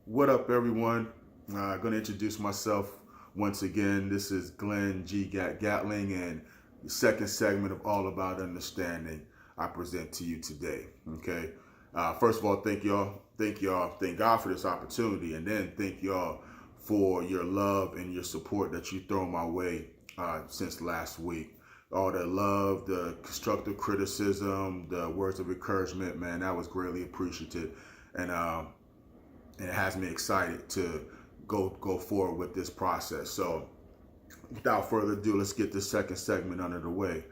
What up, everyone? Going to introduce myself once again. This is Glenn G. Gatling, and the second segment of All About Understanding I present to you today. Okay. First of all, thank y'all. Thank God for this opportunity, and then thank y'all for your love and your support that you thrown my way since last week. All the love, the constructive criticism, the words of encouragement, man, that was greatly appreciated. And it has me excited to go forward with this process. So without further ado, let's get this second segment under the way.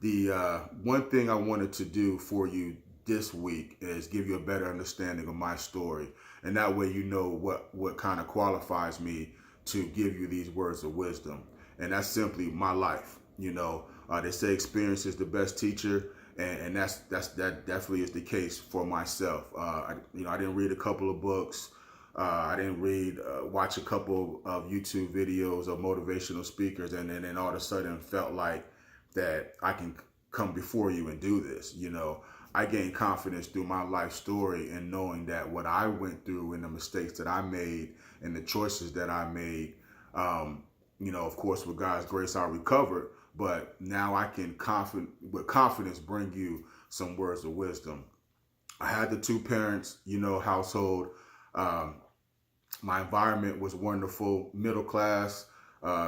The one thing I wanted to do for you this week is give you a better understanding of my story, and that way you know what kind of qualifies me to give you these words of wisdom, and that's simply my life. They say experience is the best teacher, and that definitely is the case for myself. I didn't read a couple of books. I didn't watch a couple of YouTube videos of motivational speakers, and then all of a sudden felt like that I can come before you and do this. I gained confidence through my life story and knowing that what I went through and the mistakes that I made and the choices that I made, of course, with God's grace, I recovered. But now I can with confidence bring you some words of wisdom. I had the two parents, household. My environment was wonderful, middle class,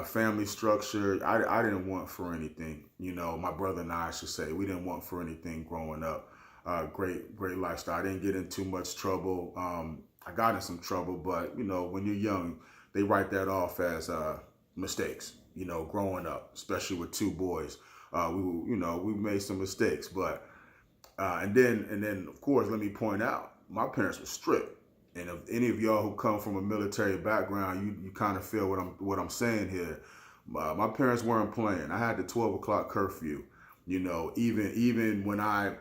family structure. I didn't want for anything. My brother and I should say, we didn't want for anything growing up. Great lifestyle. I didn't get in too much trouble. I got in some trouble, but when you're young, they write that off as mistakes. Growing up, especially with two boys, we made some mistakes, but and then of course, let me point out, my parents were strict. And if any of y'all who come from a military background, you kind of feel what I'm saying here. My parents weren't playing. I had the 12 o'clock curfew. Even when I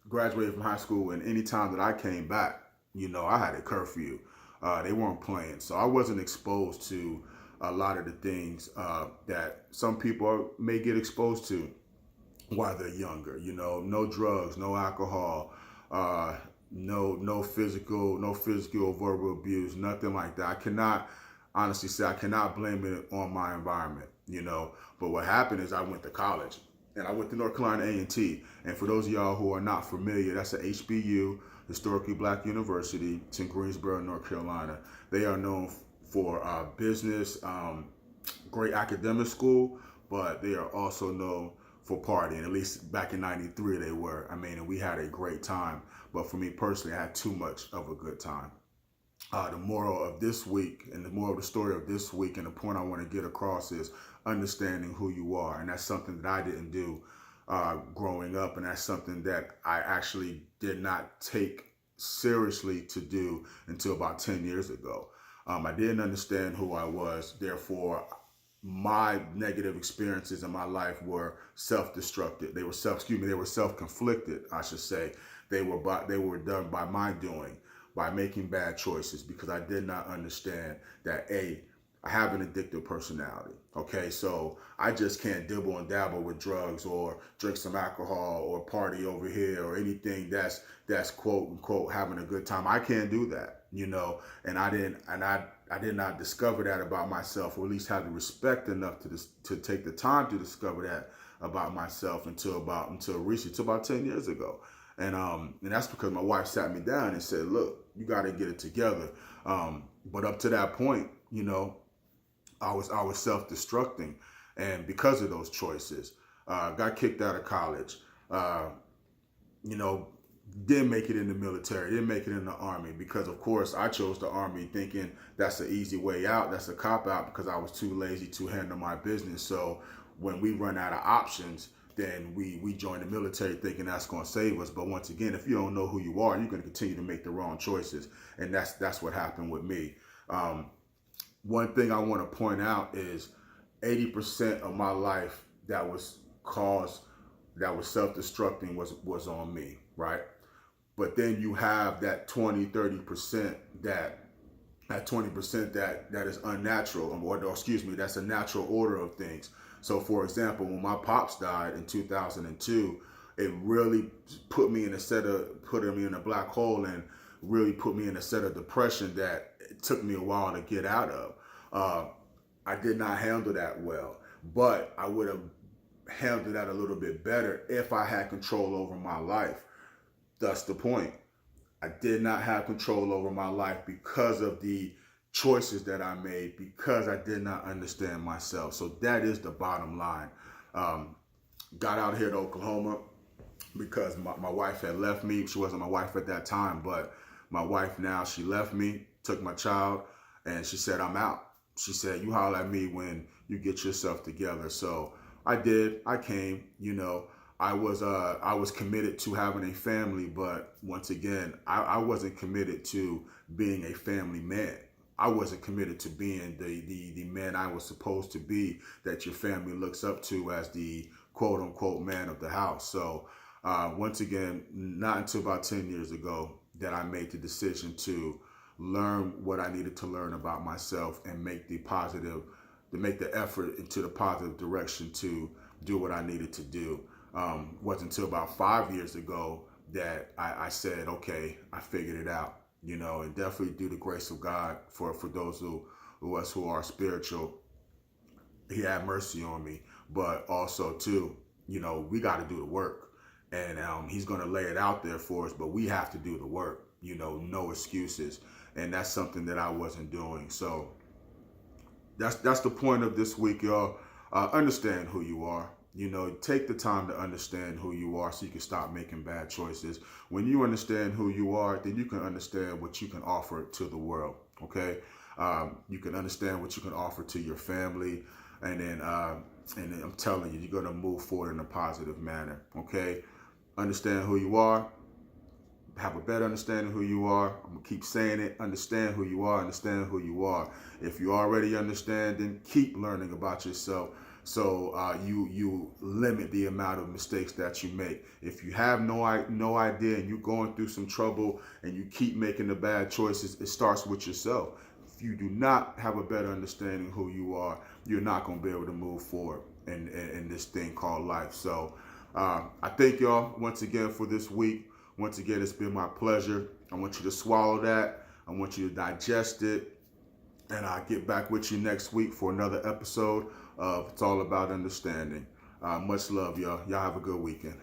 graduated from high school, and any time that I came back, I had a curfew. They weren't playing, so I wasn't exposed to a lot of the things that some people may get exposed to while they're younger. No drugs, no alcohol, no physical or verbal abuse, nothing like that. I cannot honestly say I cannot blame it on my environment. But what happened is I went to college, and I went to North Carolina A&T. And for those of y'all who are not familiar, that's a HBU, historically black university. It's in Greensboro, North Carolina. They are known for business, great academic school, but they are also known for partying. At least back in '93 they were. And we had a great time. But for me personally, I had too much of a good time. The moral of this week, and the moral of the story of this week, and the point I want to get across is understanding who you are. And that's something that I didn't do growing up, and that's something that I actually did not take seriously to do until about 10 years ago. I didn't understand who I was. Therefore, my negative experiences in my life were self-destructive. They were self-conflicted, I should say. They were done by my doing, by making bad choices, because I did not understand that I have an addictive personality. Okay, so I just can't dibble and dabble with drugs or drink some alcohol or party over here or anything that's quote unquote having a good time. I can't do that, and I did not discover that about myself, or at least have the respect enough to take the time to discover that about myself until recently, until about 10 years ago. And that's because my wife sat me down and said, look, you got to get it together. But up to that point, I was self-destructing, and because of those choices, got kicked out of college. Didn't make it in the military, didn't make it in the Army, because of course I chose the Army thinking that's an easy way out, that's a cop out, because I was too lazy to handle my business. So when we run out of options, then we join the military thinking that's going to save us. But once again, if you don't know who you are, you're going to continue to make the wrong choices, and that's what happened with me. One thing I want to point out is 80% of my life that was self-destructing was on me, right? But then you have that 20% that 20% that is unnatural, or excuse me, that's a natural order of things. So for example, when my pops died in 2002, it really put me in a black hole, and really put me in a set of depression that it took me a while to get out of. I did not handle that well, but I would have handled that a little bit better if I had control over my life. That's the point. I did not have control over my life because of the choices that I made, because I did not understand myself. So that is the bottom line. Got out here to Oklahoma because my wife had left me. She wasn't my wife at that time, but my wife now, she left me, took my child, and she said, I'm out. She said, you holler at me when you get yourself together. So I did. I came, I was committed to having a family, but once again, I wasn't committed to being a family man. I wasn't committed to being the man I was supposed to be, that your family looks up to as the quote unquote man of the house. So once again, not until about 10 years ago that I made the decision to learn what I needed to learn about myself and make the effort into the positive direction to do what I needed to do. Wasn't until about 5 years ago that I said, okay, I figured it out, and definitely due to the grace of God for those who us who are spiritual, he had mercy on me. But also too, we got to do the work, and he's going to lay it out there for us, but we have to do the work, no excuses. And that's something that I wasn't doing. So that's the point of this week, y'all. Understand who you are. Take the time to understand who you are so you can stop making bad choices. When you understand who you are, then you can understand what you can offer to the world, okay? You can understand what you can offer to your family, and then I'm telling you, you're going to move forward in a positive manner, okay? Understand who you are. Have a better understanding of who you are. I'm going to keep saying it. Understand who you are. Understand who you are. If you already understand, then keep learning about yourself. So you limit the amount of mistakes that you make. If you have no idea and you're going through some trouble and you keep making the bad choices, it starts with yourself. If you do not have a better understanding of who you are, you're not going to be able to move forward in this thing called life. So I thank y'all once again for this week. Once again, it's been my pleasure. I want you to swallow that. I want you to digest it. And I'll get back with you next week for another episode of It's All About Understanding. Much love, y'all. Y'all have a good weekend.